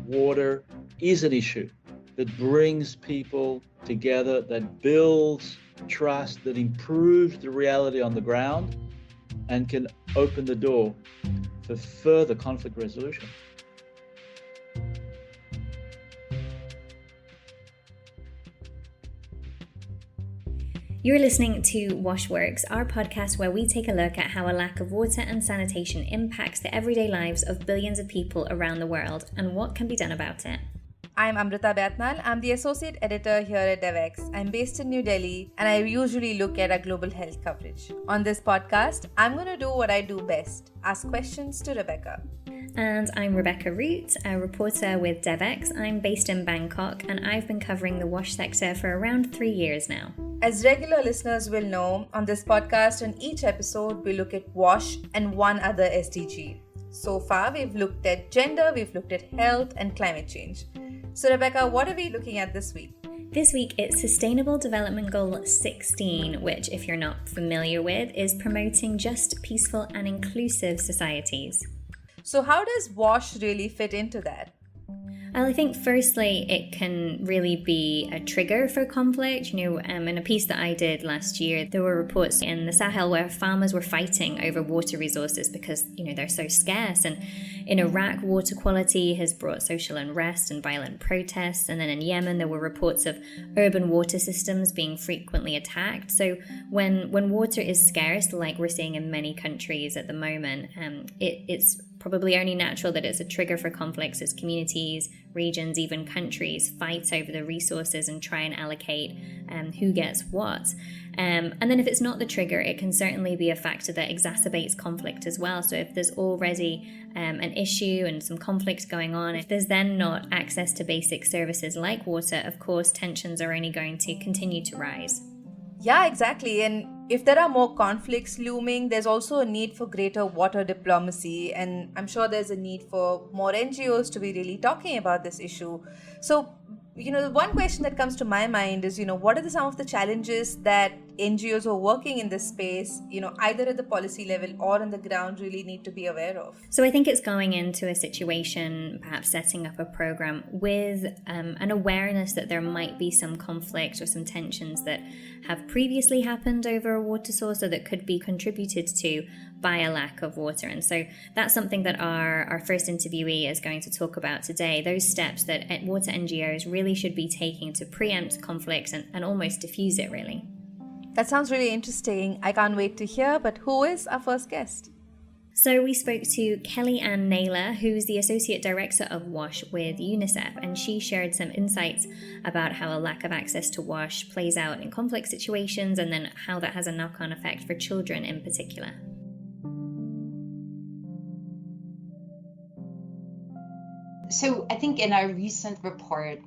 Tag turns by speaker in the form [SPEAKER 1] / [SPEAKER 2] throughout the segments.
[SPEAKER 1] Water is an issue that brings people together, that builds trust, that improves the reality on the ground, and can open the door for further conflict resolution.
[SPEAKER 2] You're listening to Washworks, our podcast where we take a look at how a lack of water and sanitation impacts the everyday lives of billions of people around the world and what can be done about it.
[SPEAKER 3] I'm Amruta Batnal. I'm the associate editor here at DevX. I'm based in New Delhi and I usually look at our global health coverage. On this podcast, I'm going to do what I do best, ask questions to Rebecca.
[SPEAKER 2] And I'm Rebecca Root, a reporter with DevX. I'm based in Bangkok and I've been covering the wash sector for around 3 years now.
[SPEAKER 3] As regular listeners will know, on this podcast and each episode, we look at WASH and one other SDG. So far, we've looked at gender, we've looked at health and climate change. So Rebecca, what are we looking at this week?
[SPEAKER 2] This week, it's Sustainable Development Goal 16, which, if you're not familiar with, is promoting just, peaceful and inclusive societies.
[SPEAKER 3] So how does WASH really fit into that?
[SPEAKER 2] Well, I think firstly, it can really be a trigger for conflict. In a piece that I did last year, there were reports in the Sahel where farmers were fighting over water resources because, they're so scarce. And in Iraq, water quality has brought social unrest and violent protests. And then in Yemen, there were reports of urban water systems being frequently attacked. So when water is scarce, like we're seeing in many countries at the moment, it's probably only natural that it's a trigger for conflicts as communities, regions, even countries fight over the resources and try and allocate who gets what. And then if it's not the trigger, it can certainly be a factor that exacerbates conflict as well. So if there's already an issue and some conflict going on, if there's then not access to basic services like water, of course, tensions are only going to continue to rise.
[SPEAKER 3] Yeah, exactly. And if there are more conflicts looming, there's also a need for greater water diplomacy. And I'm sure there's a need for more NGOs to be really talking about this issue. So, the one question that comes to my mind is, what are some of the challenges that NGOs who are working in this space, either at the policy level or on the ground really need to be aware of?
[SPEAKER 2] So I think it's going into a situation, perhaps setting up a program with an awareness that there might be some conflict or some tensions that have previously happened over a water source or that could be contributed to by a lack of water. And so that's something that our first interviewee is going to talk about today, those steps that water NGOs really should be taking to preempt conflicts and almost diffuse it, really.
[SPEAKER 3] That sounds really interesting. I can't wait to hear, but who is our first guest?
[SPEAKER 2] So we spoke to Kelly Ann Naylor, who's the Associate Director of WASH with UNICEF, and she shared some insights about how a lack of access to WASH plays out in conflict situations and then how that has a knock-on effect for children in particular.
[SPEAKER 4] So I think in our recent report,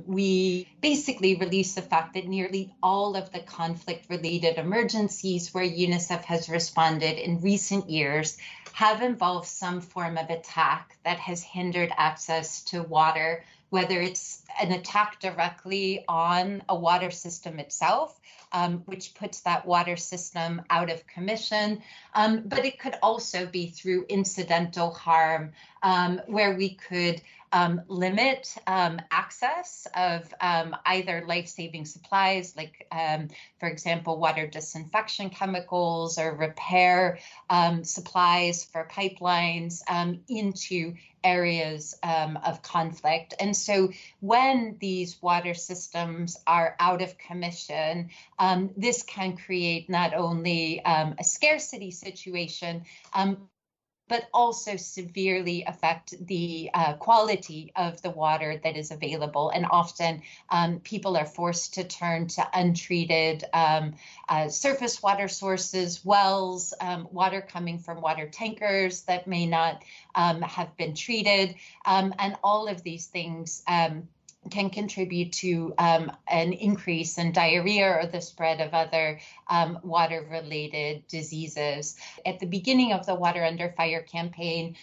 [SPEAKER 4] we basically released the fact that nearly all of the conflict-related emergencies where UNICEF has responded in recent years have involved some form of attack that has hindered access to water, whether it's an attack directly on a water system itself, which puts that water system out of commission. But it could also be through incidental harm, where we could limit access of either life-saving supplies, like, for example, water disinfection chemicals or repair supplies for pipelines into areas of conflict. And so when these water systems are out of commission, this can create not only a scarcity situation, but also severely affect the quality of the water that is available. And often people are forced to turn to untreated surface water sources, wells, water coming from water tankers that may not have been treated. And all of these things can contribute to an increase in diarrhea or the spread of other water-related diseases. At the beginning of the Water Under Fire campaign,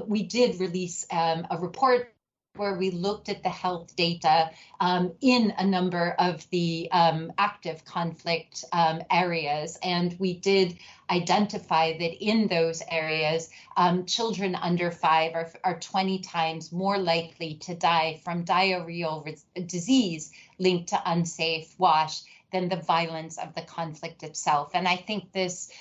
[SPEAKER 4] we did release a report where we looked at the health data in a number of the active conflict areas. And we did identify that in those areas, children under 5 are 20 times more likely to die from diarrheal disease linked to unsafe wash than the violence of the conflict itself. And I think this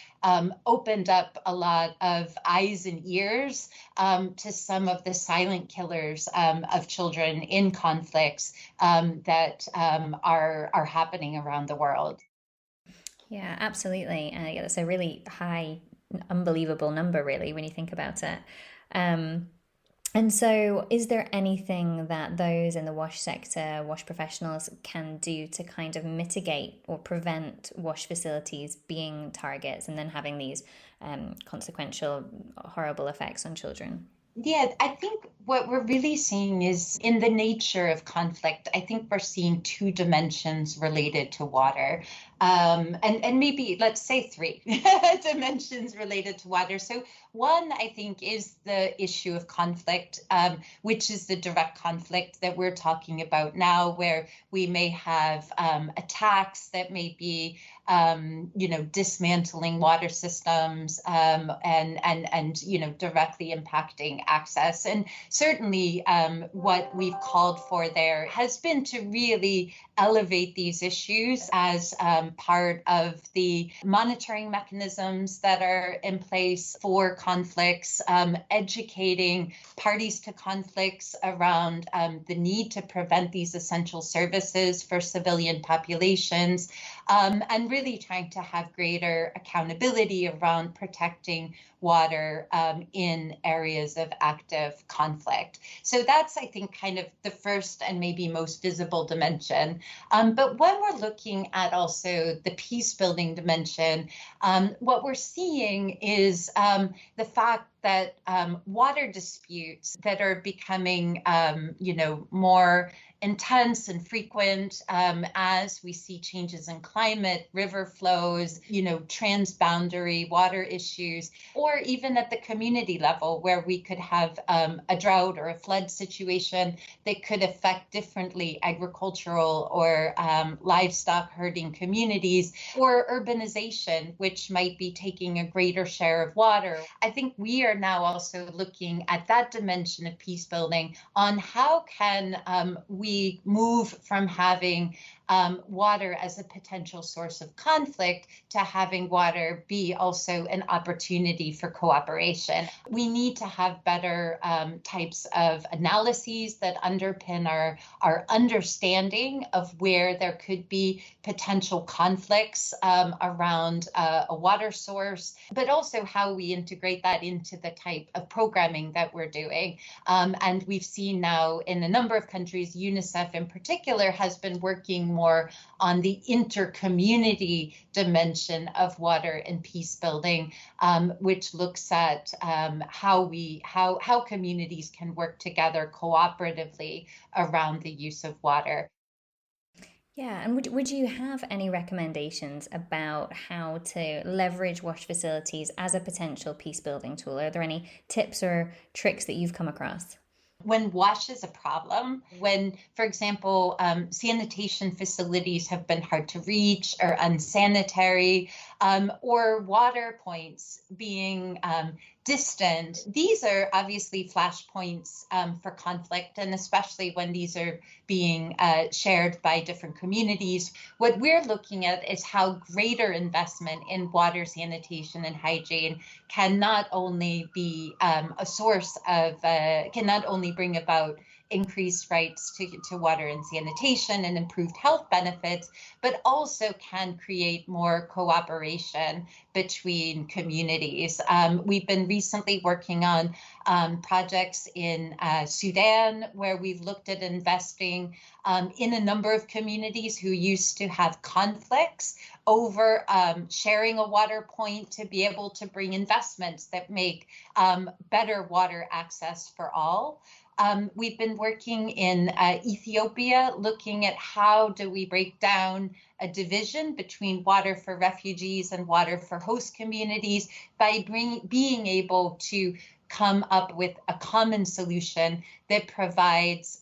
[SPEAKER 4] opened up a lot of eyes and ears to some of the silent killers of children in conflicts that are happening around the world.
[SPEAKER 2] Yeah, absolutely. Yeah, that's a really high, unbelievable number, really, when you think about it. And so, is there anything that those in the wash sector, wash professionals, can do to kind of mitigate or prevent wash facilities being targets and then having these consequential, horrible effects on children?
[SPEAKER 4] Yeah, I think what we're really seeing is in the nature of conflict, I think we're seeing 2 dimensions related to water. And maybe let's say 3 dimensions related to water. So one, I think, is the issue of conflict, which is the direct conflict that we're talking about now, where we may have attacks that may be dismantling water systems and directly impacting access. And certainly what we've called for there has been to really elevate these issues as part of the monitoring mechanisms that are in place for conflicts, educating parties to conflicts around the need to prevent these essential services for civilian populations, and really trying to have greater accountability around protecting water in areas of active conflict. So that's, I think, kind of the first and maybe most visible dimension. But when we're looking at also the peace building dimension, what we're seeing is the fact that water disputes that are becoming, more intense and frequent as we see changes in climate, river flows, transboundary water issues, or even at the community level where we could have a drought or a flood situation that could affect differently agricultural or livestock herding communities, or urbanization, which might be taking a greater share of water. I think we are now also looking at that dimension of peace building on how can we move from having water as a potential source of conflict to having water be also an opportunity for cooperation. We need to have better types of analyses that underpin our understanding of where there could be potential conflicts around a water source, but also how we integrate that into the type of programming that we're doing. And we've seen now in a number of countries, UNICEF in particular has been working more on the inter-community dimension of water and peace building, which looks at how communities can work together cooperatively around the use of water.
[SPEAKER 2] Yeah, and would you have any recommendations about how to leverage wash facilities as a potential peace building tool? Are there any tips or tricks that you've come across?
[SPEAKER 4] When wash is a problem, when, for example, sanitation facilities have been hard to reach or unsanitary, or water points being distant, these are obviously flashpoints for conflict, and especially when these are being shared by different communities. What we're looking at is how greater investment in water, sanitation, and hygiene can not only be a source of, can not only bring about increased rights to water and sanitation and improved health benefits, but also can create more cooperation between communities. We've been recently working on projects in Sudan, where we've looked at investing in a number of communities who used to have conflicts over sharing a water point to be able to bring investments that make better water access for all. We've been working in Ethiopia, looking at how do we break down a division between water for refugees and water for host communities by being able to come up with a common solution that provides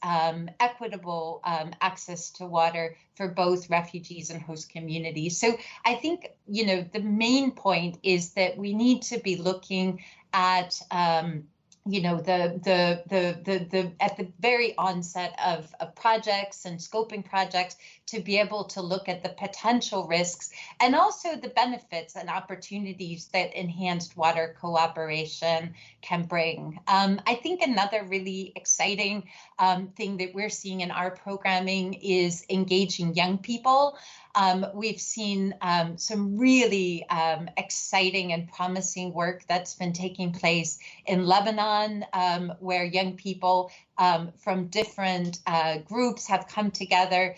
[SPEAKER 4] equitable access to water for both refugees and host communities. So I think, the main point is that we need to be looking at at the very onset of projects and scoping projects to be able to look at the potential risks and also the benefits and opportunities that enhanced water cooperation can bring. I think another really exciting thing that we're seeing in our programming is engaging young people. We've seen some really exciting and promising work that's been taking place in Lebanon, where young people from different groups have come together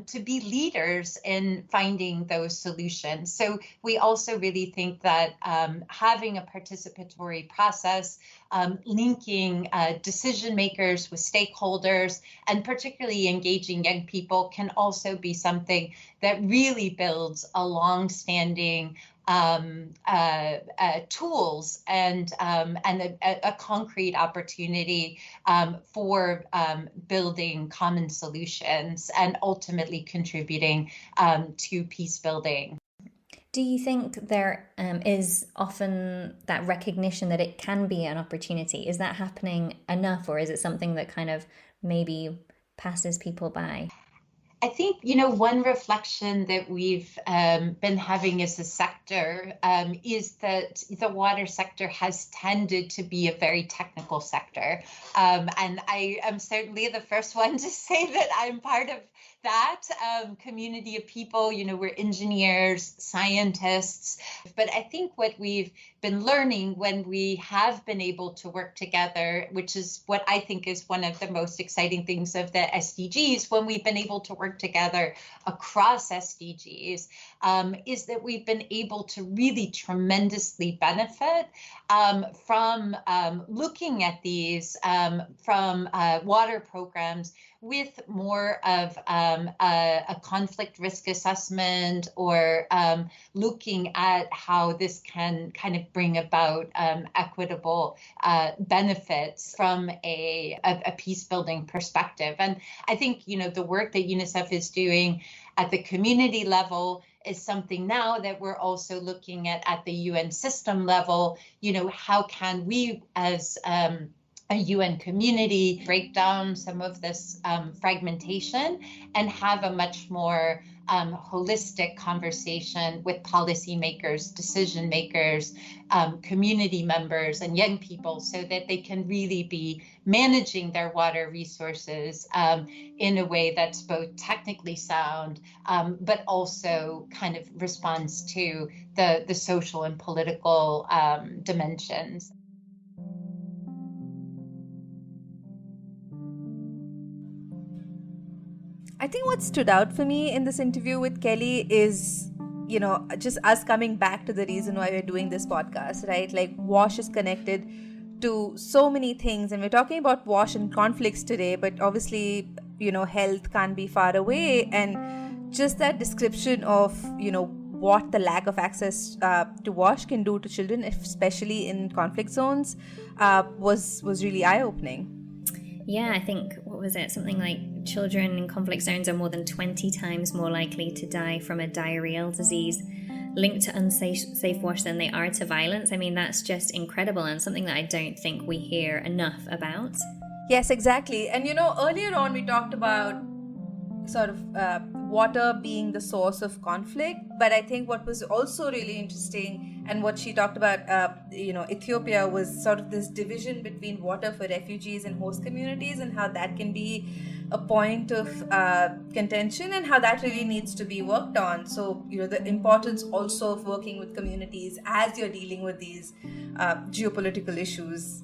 [SPEAKER 4] to be leaders in finding those solutions. So we also really think that having a participatory process, linking decision makers with stakeholders, and particularly engaging young people can also be something that really builds a long-standing tools and a concrete opportunity for building common solutions and ultimately contributing to peace building.
[SPEAKER 2] Do you think there is often that recognition that it can be an opportunity? Is that happening enough, or is it something that kind of maybe passes people by?
[SPEAKER 4] I think, one reflection that we've been having as a sector is that the water sector has tended to be a very technical sector. And I am certainly the first one to say that I'm part of that community of people. We're engineers, scientists, but I think what we've been learning when we have been able to work together, which is what I think is one of the most exciting things of the SDGs, when we've been able to work together across SDGs, is that we've been able to really tremendously benefit from looking at these from water programs with more of a conflict risk assessment, or looking at how this can kind of bring about equitable benefits from a peace building perspective. And I think, the work that UNICEF is doing at the community level is something now that we're also looking at the UN system level. How can we as a UN community break down some of this fragmentation and have a much more holistic conversation with policymakers, decision makers, community members, and young people, so that they can really be managing their water resources in a way that's both technically sound, but also kind of responds to the social and political dimensions.
[SPEAKER 3] I think what stood out for me in this interview with Kelly is, just us coming back to the reason why we're doing this podcast, right? Like, WASH is connected to so many things, and we're talking about WASH and conflicts today, but obviously, health can't be far away. And just that description of, what the lack of access to WASH can do to children, especially in conflict zones, was really eye-opening.
[SPEAKER 2] Yeah, I think, what was it? Something like children in conflict zones are more than 20 times more likely to die from a diarrheal disease linked to unsafe WASH than they are to violence. I mean, that's just incredible, and something that I don't think we hear enough about.
[SPEAKER 3] Yes, exactly. And, earlier on we talked about sort of water being the source of conflict, but I think what was also really interesting, and what she talked about, Ethiopia, was sort of this division between water for refugees and host communities, and how that can be a point of contention, and how that really needs to be worked on. So, the importance also of working with communities as you're dealing with these geopolitical issues.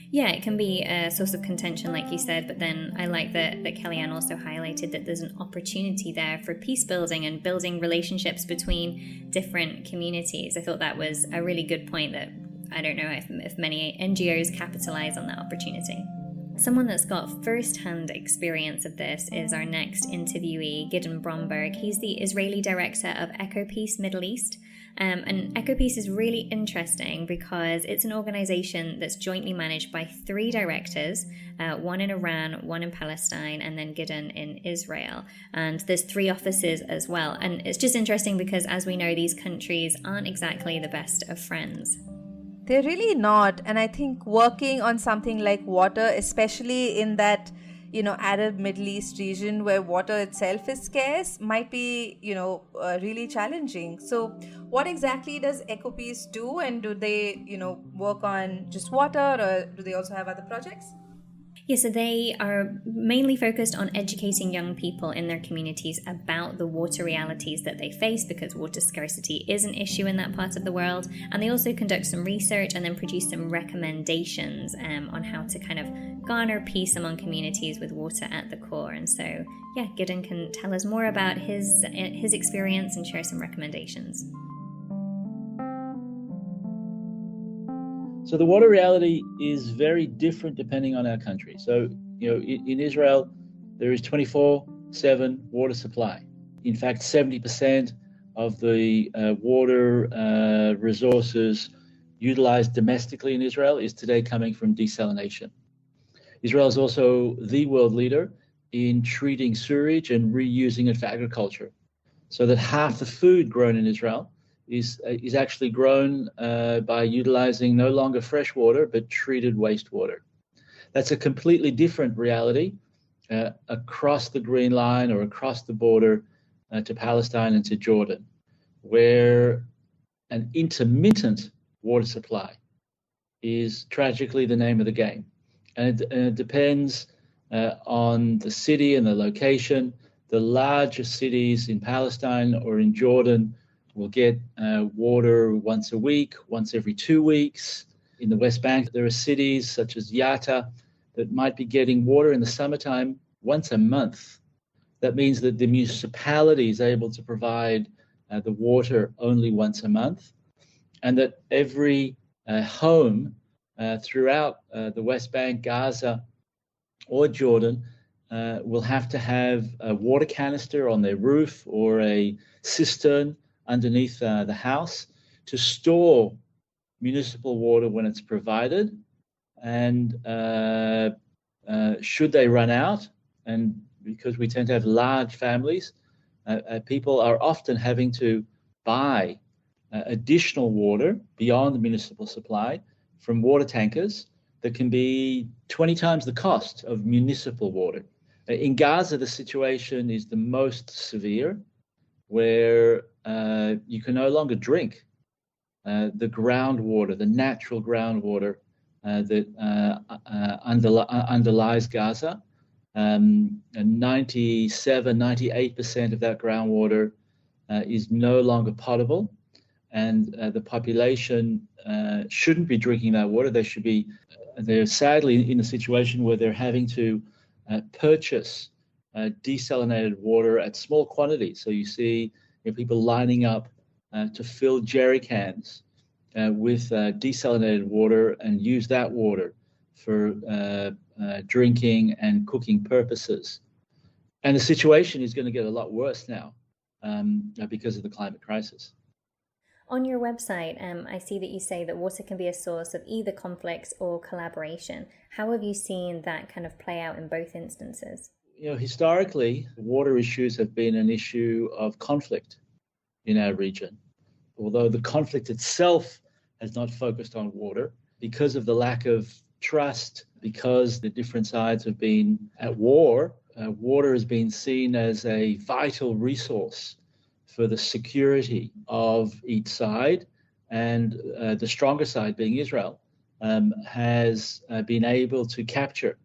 [SPEAKER 2] Yeah, it can be a source of contention, like you said, but then I like that Kelly Ann also highlighted that there's an opportunity there for peace building and building relationships between different communities. I thought that was a really good point that I don't know if many NGOs capitalize on that opportunity. Someone that's got first-hand experience of this is our next interviewee, Gidon Bromberg. He's the Israeli director of EcoPeace Middle East, And EcoPeace is really interesting because it's an organization that's jointly managed by 3 directors, one in Iran, one in Palestine, and then Gidon in Israel. And there's 3 offices as well. And it's just interesting because, as we know, these countries aren't exactly the best of friends.
[SPEAKER 3] They're really not. And I think working on something like water, especially in that, Arab Middle East region where water itself is scarce, might be, really challenging. So what exactly does EcoPeace do? And do they, work on just water, or do they also have other projects?
[SPEAKER 2] Yeah, so they are mainly focused on educating young people in their communities about the water realities that they face, because water scarcity is an issue in that part of the world. And they also conduct some research and then produce some recommendations on how to kind of garner peace among communities with water at the core. And so, yeah, Gidon can tell us more about his experience and share some recommendations.
[SPEAKER 1] So the water reality is very different depending on our country. So, in Israel, there is 24/7 water supply. In fact, 70% of the water resources utilized domestically in Israel is today coming from desalination. Israel is also the world leader in treating sewage and reusing it for agriculture, so that half the food grown in Israel is actually grown by utilizing no longer fresh water, but treated wastewater. That's a completely different reality across the Green Line or across the border to Palestine and to Jordan, where an intermittent water supply is tragically the name of the game. And it depends on the city and the location. The larger cities in Palestine or in Jordan will get water once a week, once every 2 weeks. In the West Bank, there are cities such as Yatta that might be getting water in the summertime once a month. That means that the municipality is able to provide the water only once a month, and that every home throughout the West Bank, Gaza, or Jordan will have to have a water canister on their roof or a cistern underneath the house to store municipal water when it's provided. And should they run out, and because we tend to have large families, people are often having to buy additional water beyond the municipal supply from water tankers that can be 20 times the cost of municipal water. In Gaza, the situation is the most severe, where you can no longer drink the groundwater, the natural groundwater that underlies Gaza. 98% of that groundwater is no longer potable, and the population shouldn't be drinking that water. They're sadly in a situation where they're having to purchase desalinated water at small quantities. So you see people lining up to fill jerry cans with desalinated water and use that water for drinking and cooking purposes. And the situation is going to get a lot worse now because of the climate crisis.
[SPEAKER 2] On your website, I see that you say that water can be a source of either conflicts or collaboration. How have you seen that kind of play out in both instances?
[SPEAKER 1] Historically, water issues have been an issue of conflict in our region. Although the conflict itself has not focused on water, because of the lack of trust, because the different sides have been at war, water has been seen as a vital resource for the security of each side, and the stronger side, being Israel, has been able to capture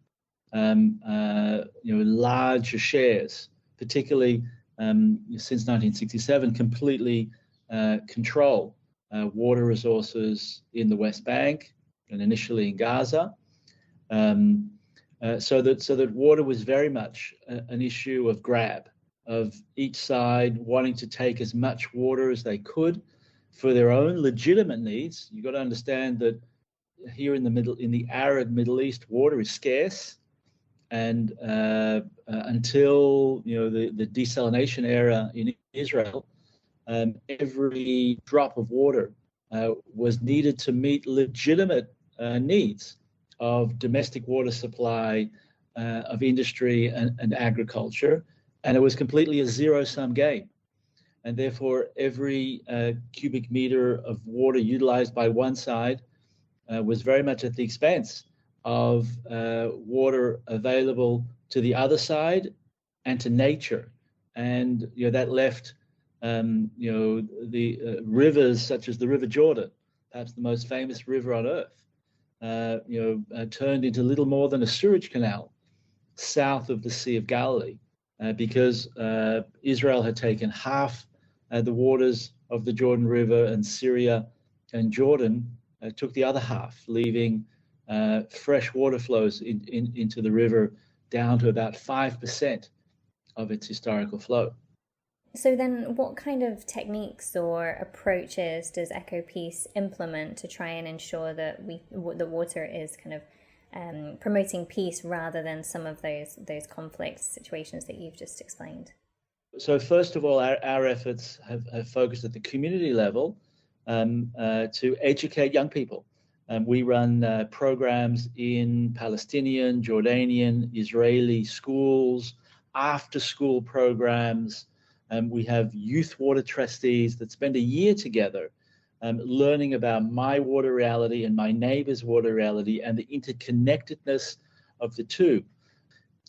[SPEAKER 1] larger shares, particularly since 1967, completely control water resources in the West Bank and initially in Gaza, so that water was very much an issue of grab, of each side wanting to take as much water as they could for their own legitimate needs. You've got to understand that here in the Arab Middle East, water is scarce, and until the desalination era in Israel, every drop of water was needed to meet legitimate needs of domestic water supply, of industry and agriculture, and it was completely a zero-sum game. And therefore, every cubic meter of water utilized by one side was very much at the expense of water available to the other side and to nature. And that left the rivers such as the River Jordan, perhaps the most famous river on earth, turned into little more than a sewage canal south of the Sea of Galilee, because Israel had taken half the waters of the Jordan River, and Syria and Jordan took the other half, leaving fresh water flows into the river down to about 5% of its historical flow.
[SPEAKER 2] So then what kind of techniques or approaches does EcoPeace implement to try and ensure that the water is kind of promoting peace rather than some of those conflict situations that you've just explained?
[SPEAKER 1] So first of all, our efforts have focused at the community level to educate young people. We run programs in Palestinian, Jordanian, Israeli schools, after-school programs. We have youth water trustees that spend a year together learning about my water reality and my neighbor's water reality and the interconnectedness of the two.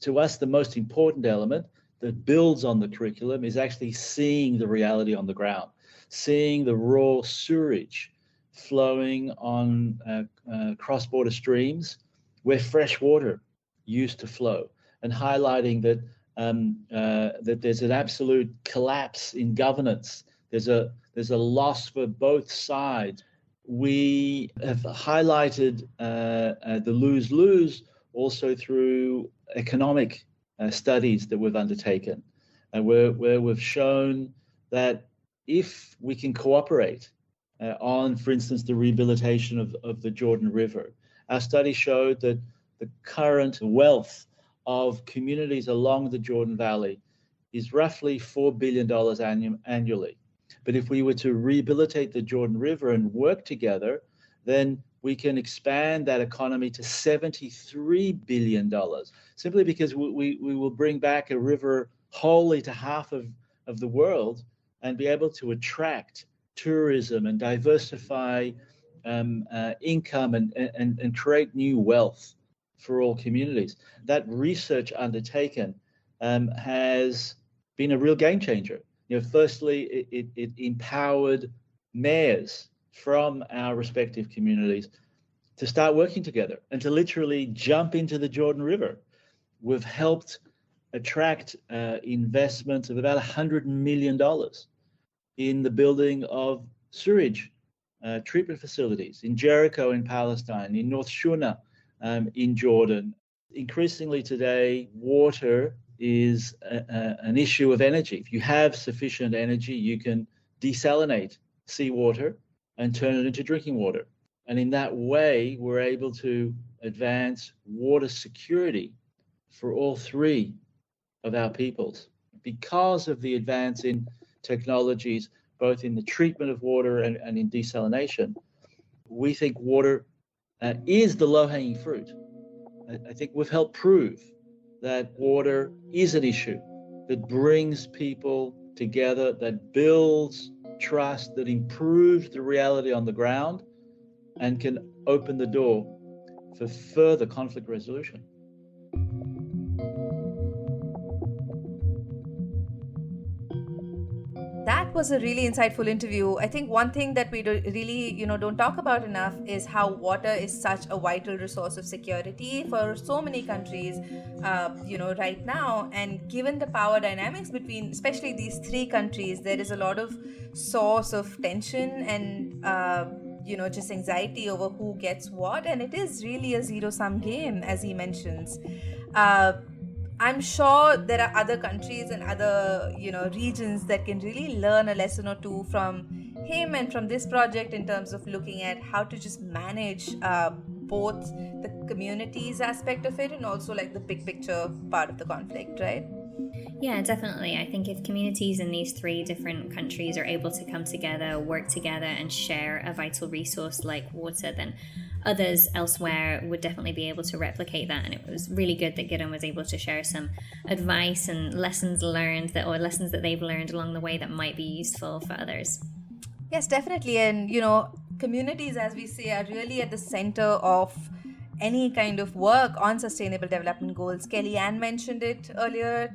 [SPEAKER 1] To us, the most important element that builds on the curriculum is actually seeing the reality on the ground, seeing the raw sewage flowing on cross-border streams where fresh water used to flow, and highlighting that that there's an absolute collapse in governance. There's a loss for both sides. We have highlighted the lose-lose also through economic studies that we've undertaken, where we've shown that if we can cooperate on, for instance, the rehabilitation of the Jordan River, our study showed that the current wealth of communities along the Jordan Valley is roughly $4 billion annually. But if we were to rehabilitate the Jordan River and work together, then we can expand that economy to $73 billion, simply because we will bring back a river wholly to half of the world and be able to attract tourism and diversify income and create new wealth for all communities. That research undertaken has been a real game changer. Firstly, it empowered mayors from our respective communities to start working together and to literally jump into the Jordan River. We've helped attract investments of about $100 million in the building of sewage treatment facilities in Jericho in Palestine, in North Shuna in Jordan. Increasingly today, water is an issue of energy. If you have sufficient energy, you can desalinate seawater and turn it into drinking water. And in that way, we're able to advance water security for all three of our peoples. Because of the advance in technologies, both in the treatment of water and in desalination, we think water is the low-hanging fruit. I think we've helped prove that water is an issue that brings people together, that builds trust, that improves the reality on the ground, and can open the door for further conflict resolution.
[SPEAKER 3] That was a really insightful interview. I think one thing that we really, don't talk about enough is how water is such a vital resource of security for so many countries, right now. And given the power dynamics between, especially these three countries, there is a lot of source of tension and, just anxiety over who gets what. And it is really a zero-sum game, as he mentions. I'm sure there are other countries and other, regions that can really learn a lesson or two from him and from this project in terms of looking at how to just manage both the communities aspect of it and also like the big picture part of the conflict, right?
[SPEAKER 2] Yeah, definitely. I think if communities in these 3 different countries are able to come together, work together, and share a vital resource like water, then others elsewhere would definitely be able to replicate that. And it was really good that Gidon was able to share some advice and lessons that they've learned along the way that might be useful for others.
[SPEAKER 3] Yes, definitely. And, communities, as we say, are really at the center of any kind of work on sustainable development goals. Kelly Ann mentioned it earlier,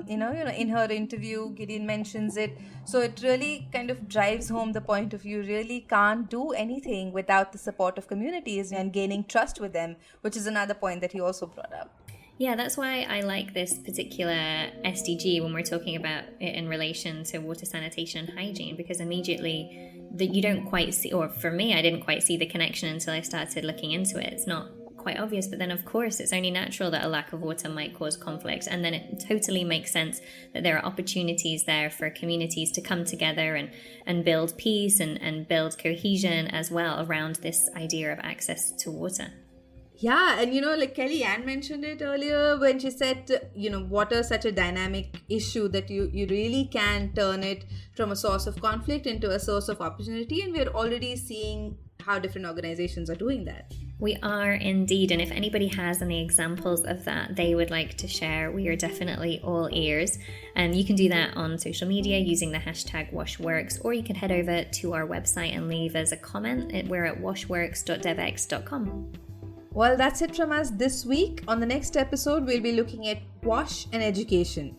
[SPEAKER 3] in her interview, Gideon mentions it. So it really kind of drives home the point of you really can't do anything without the support of communities and gaining trust with them, which is another point that he also brought up.
[SPEAKER 2] Yeah, that's why I like this particular SDG when we're talking about it in relation to water, sanitation, and hygiene, because immediately that you don't quite see, or for me, I didn't quite see the connection until I started looking into it. It's not quite obvious, but then of course it's only natural that a lack of water might cause conflict, and then it totally makes sense that there are opportunities there for communities to come together and build peace and build cohesion as well around this idea of access to water.
[SPEAKER 3] Yeah, and like Kelly Ann mentioned it earlier when she said, water is such a dynamic issue that you really can turn it from a source of conflict into a source of opportunity, and we're already seeing how different organizations are doing that.
[SPEAKER 2] We are indeed, and if anybody has any examples of that they would like to share, we are definitely all ears. And you can do that on social media using the hashtag WashWorks, or you can head over to our website and leave us a comment. We're at washworks.devx.com.
[SPEAKER 3] Well, that's it from us this week. On the next episode, we'll be looking at WASH and education.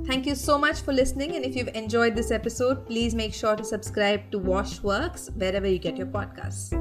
[SPEAKER 3] Thank you so much for listening, and if you've enjoyed this episode, please make sure to subscribe to WashWorks wherever you get your podcasts.